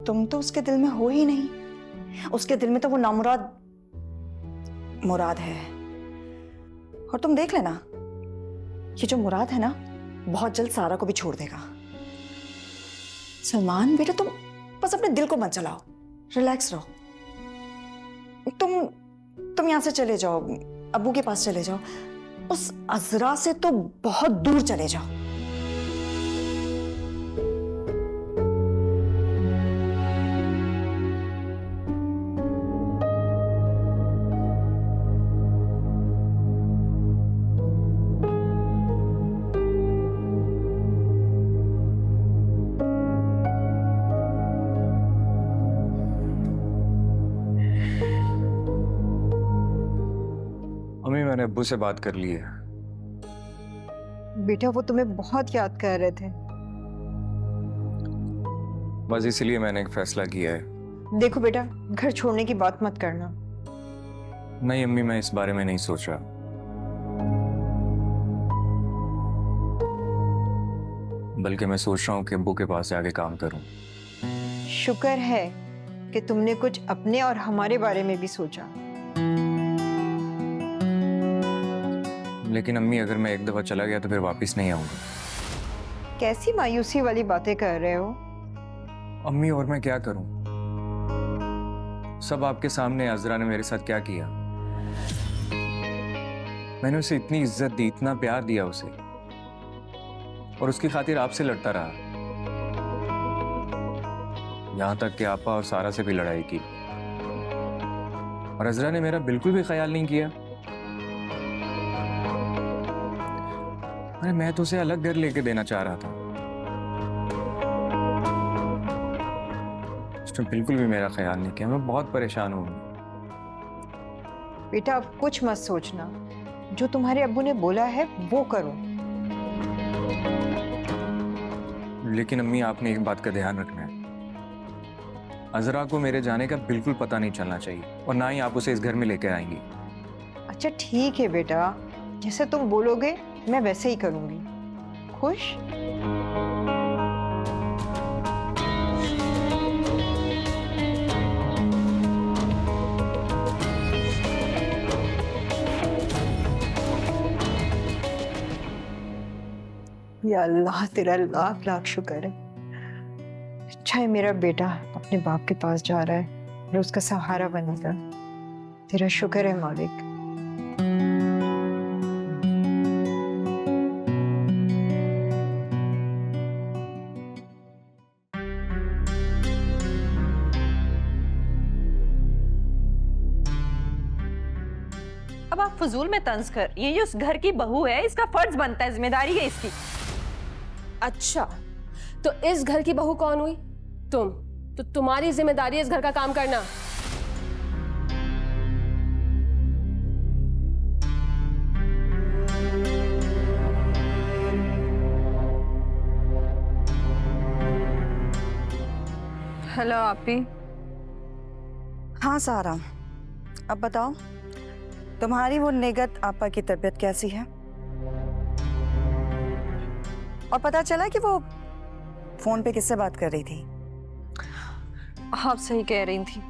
तुम तो उसके दिल में हो ही नहीं। उसके दिल में तो वो नामुराद मुराद है। और तुम देख लेना, ये जो मुराद है ना, बहुत जल्द सारा को भी छोड़ देगा। सलमान बेटा, तुम बस अपने दिल को मत जलाओ, रिलैक्स रहो। तुम यहां से चले जाओ, अब्बू के पास चले जाओ, उस अजरा से तो बहुत दूर चले जाओ। मम्मी, मैंने अब्बू से बात कर ली है। बेटा वो तुम्हें बहुत याद कर रहे थे। बस इसीलिए मैंने एक फैसला किया है। देखो बेटा, घर छोड़ने की बात मत करना। नहीं अम्मी, मैं इस बारे में नहीं सोचा। बल्कि मैं सोच रहा हूँ कि अब्बू के पास जाके काम करूँ। शुक्र है कि तुमने कुछ अपने और हमारे बारे में भी सोचा। लेकिन अम्मी, अगर मैं एक दफा चला गया तो फिर वापस नहीं आऊंगा। कैसी मायूसी वाली बातें कर रहे हो? अम्मी, और मैं क्या करूं? सब आपके सामने। अजरा ने मेरे साथ क्या किया। मैंने उसे इतनी इज्जत दी, इतना प्यार दिया उसे, और उसकी खातिर आपसे लड़ता रहा। यहां तक कि आपा और सारा से भी लड़ाई की, और अजरा ने मेरा बिल्कुल भी ख्याल नहीं किया। अरे मैं तो उसे अलग घर लेके देना चाह रहा था, उसने बिल्कुल भी मेरा ख्याल नहीं किया। मैं बहुत परेशान हूँ। बेटा अब कुछ मत सोचना, जो तुम्हारे अब्बू ने बोला है वो करो। लेकिन अम्मी, आपने एक बात का ध्यान रखना है। अजरा को मेरे जाने का बिल्कुल पता नहीं चलना चाहिए, और ना ही आप उसे इस घर में लेकर आएंगी। अच्छा ठीक है बेटा, जैसे तुम बोलोगे मैं वैसे ही करूंगी। खुश? या अल्लाह, तेरा लाख लाख शुक्र है। अच्छा है मेरा बेटा अपने बाप के पास जा रहा है और उसका सहारा बनेगा। तेरा शुक्र है मालिक। अब आप फजूल में तंज कर, ये उस घर की बहू है, इसका फर्ज बनता है, जिम्मेदारी है इसकी। अच्छा, तो इस घर की बहू कौन हुई? तुम। तो तुम्हारी जिम्मेदारी है इस घर का काम करना। हेलो आपी। हाँ सारा, अब बताओ, तुम्हारी वो निगत आपा की तबीयत कैसी है? और पता चला कि वो फोन पे किससे बात कर रही थी? आप सही कह रही थी,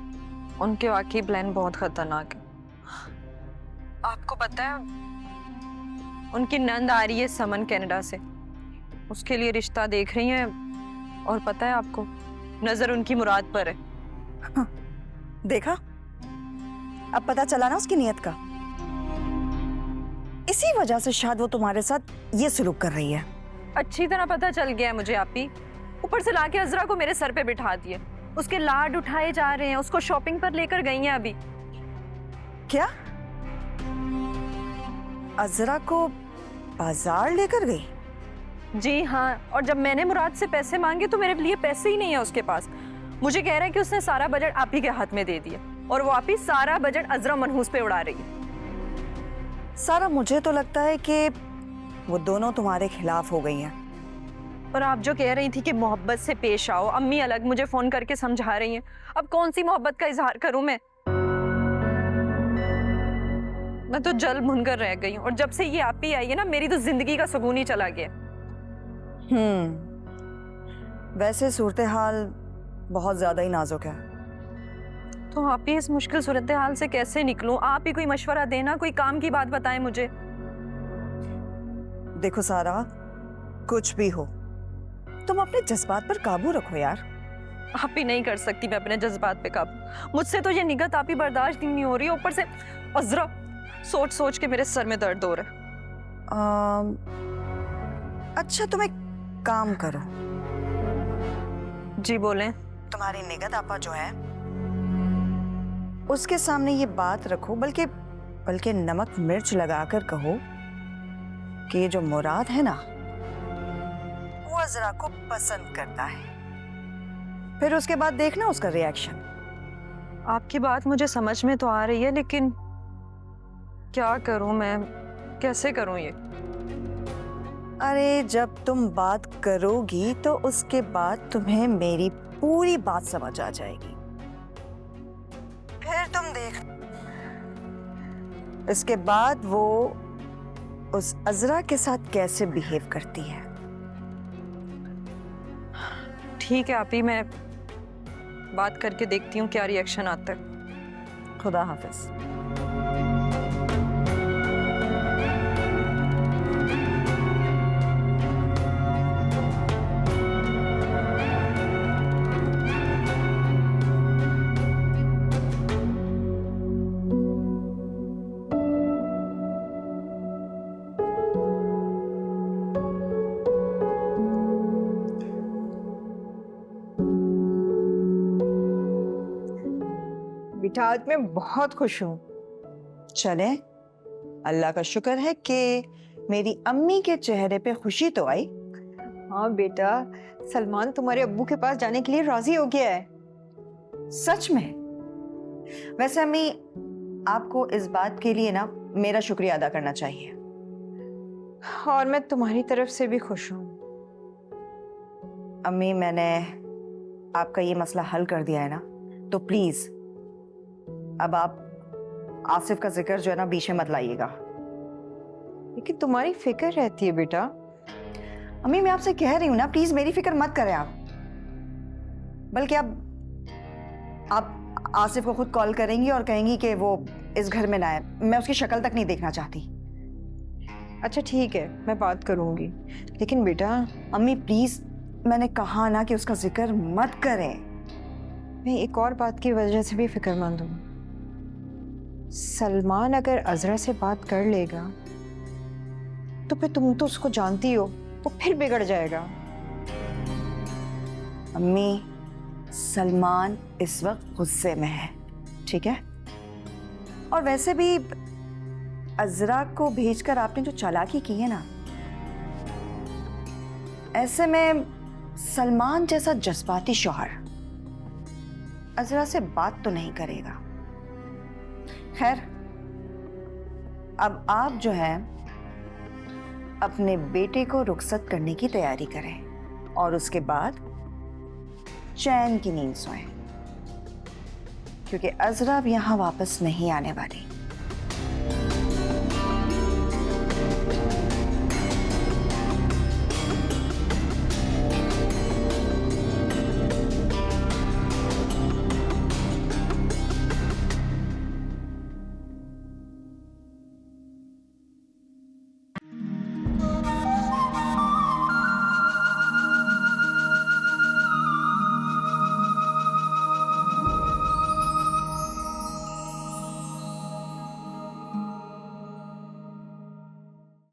उनके वाकई प्लान बहुत खतरनाक है। आपको पता है उनकी नंद आ रही है समन कनाडा से, उसके लिए रिश्ता देख रही हैं, और पता है आपको नजर उनकी मुराद पर है। हाँ, देखा, अब पता चला ना उसकी नीयत का। इसी वजह से शायद वो तुम्हारे साथ ये सलूक कर रही है। अच्छी तरह पता चल गया है मुझे आपी। ऊपर से लाके अजरा को मेरे सर पे बिठा दिए, उसके लाड उठाए जा रहे हैं, उसको शॉपिंग पर लेकर गई हैं अभी। क्या? अजरा को बाजार लेकर गई? जी हाँ, और जब मैंने मुराद से पैसे मांगे तो मेरे लिए पैसे ही नहीं है उसके पास। मुझे कह रहा है कि उसने सारा बजट आप ही के हाथ में दे दिया, और वो आप ही सारा बजट अजरा मनहूस पे उड़ा रही है। सारा, मुझे तो लगता है कि वो दोनों तुम्हारे खिलाफ हो गई हैं। और आप जो कह रही थी कि मोहब्बत से पेश आओ, अम्मी अलग मुझे फोन करके समझा रही हैं। अब कौन सी मोहब्बत का इजहार करूं मैं तो जल भुनकर रह गई हूँ। और जब से ये आप ही आई है ना, मेरी तो जिंदगी का सुकून ही चला गया। वैसे सूरत हाल बहुत ज्यादा ही नाजुक है। तो आप ही इस मुश्किल सूरत हाल से कैसे निकलूं? आप ही कोई मशवरा देना, कोई काम की बात बताएं मुझे। देखो सारा, कुछ भी हो तुम अपने जज्बात पर काबू रखो यार। आप ही नहीं कर सकती मैं अपने जज्बात पे काबू। मुझसे तो ये निगत आप ही बर्दाश्त ही नहीं हो रही, ऊपर से अजरा सोच सोच के मेरे सर में दर्द हो रहा है। अच्छा तुम एक काम करो, जी बोलें। तुम्हारी निगत आपा जो है उसके सामने ये बात रखो, बल्कि नमक मिर्च लगाकर कहो कि ये जो मुराद है ना वो अजरा को पसंद करता है। फिर उसके बाद देखना उसका रिएक्शन। आपकी बात मुझे समझ में तो आ रही है, लेकिन क्या करूं मैं, कैसे करूं ये? अरे जब तुम बात करोगी तो उसके बाद तुम्हें मेरी पूरी बात समझ आ जाएगी। फिर तुम देख, इसके बाद वो उस अजरा के साथ कैसे बिहेव करती है। ठीक है आप ही, मैं बात करके देखती हूँ क्या रिएक्शन आता है। खुदा हाफिज। बेटा आज मैं बहुत खुश हूँ। चले, अल्लाह का शुक्र है कि मेरी अम्मी के चेहरे पे खुशी तो आई। हाँ बेटा, सलमान तुम्हारे अब्बू के पास जाने के लिए राजी हो गया है। सच में? वैसे अम्मी, आपको इस बात के लिए ना मेरा शुक्रिया अदा करना चाहिए। और मैं तुम्हारी तरफ से भी खुश हूँ। अम्मी, मैंने आपका ये मसला हल कर दिया है ना, तो प्लीज अब आप आसिफ का जिक्र जो है ना बीच में मत लाइएगा। लेकिन तुम्हारी फिक्र रहती है बेटा। अम्मी मैं आपसे कह रही हूँ ना, प्लीज मेरी फिक्र मत करें आप। बल्कि अब आप आसिफ को खुद कॉल करेंगी और कहेंगी कि वो इस घर में ना आए। मैं उसकी शक्ल तक नहीं देखना चाहती। अच्छा ठीक है, मैं बात करूंगी। लेकिन बेटा अम्मी प्लीज, मैंने कहा ना कि उसका जिक्र मत करें। मैं एक और बात की वजह से भी फिक्रमंद हूँ। सलमान अगर अजरा से बात कर लेगा तो फिर तुम तो उसको जानती हो, वो फिर बिगड़ जाएगा। अम्मी, सलमान इस वक्त गुस्से में है, ठीक है? और वैसे भी अजरा को भेजकर आपने जो चालाकी की है ना, ऐसे में सलमान जैसा जज्बाती शौहर अजरा से बात तो नहीं करेगा। खैर, अब आप जो है अपने बेटे को रुखसत करने की तैयारी करें और उसके बाद चैन की नींद सोएं, क्योंकि अजरा अब यहां वापस नहीं आने वाली।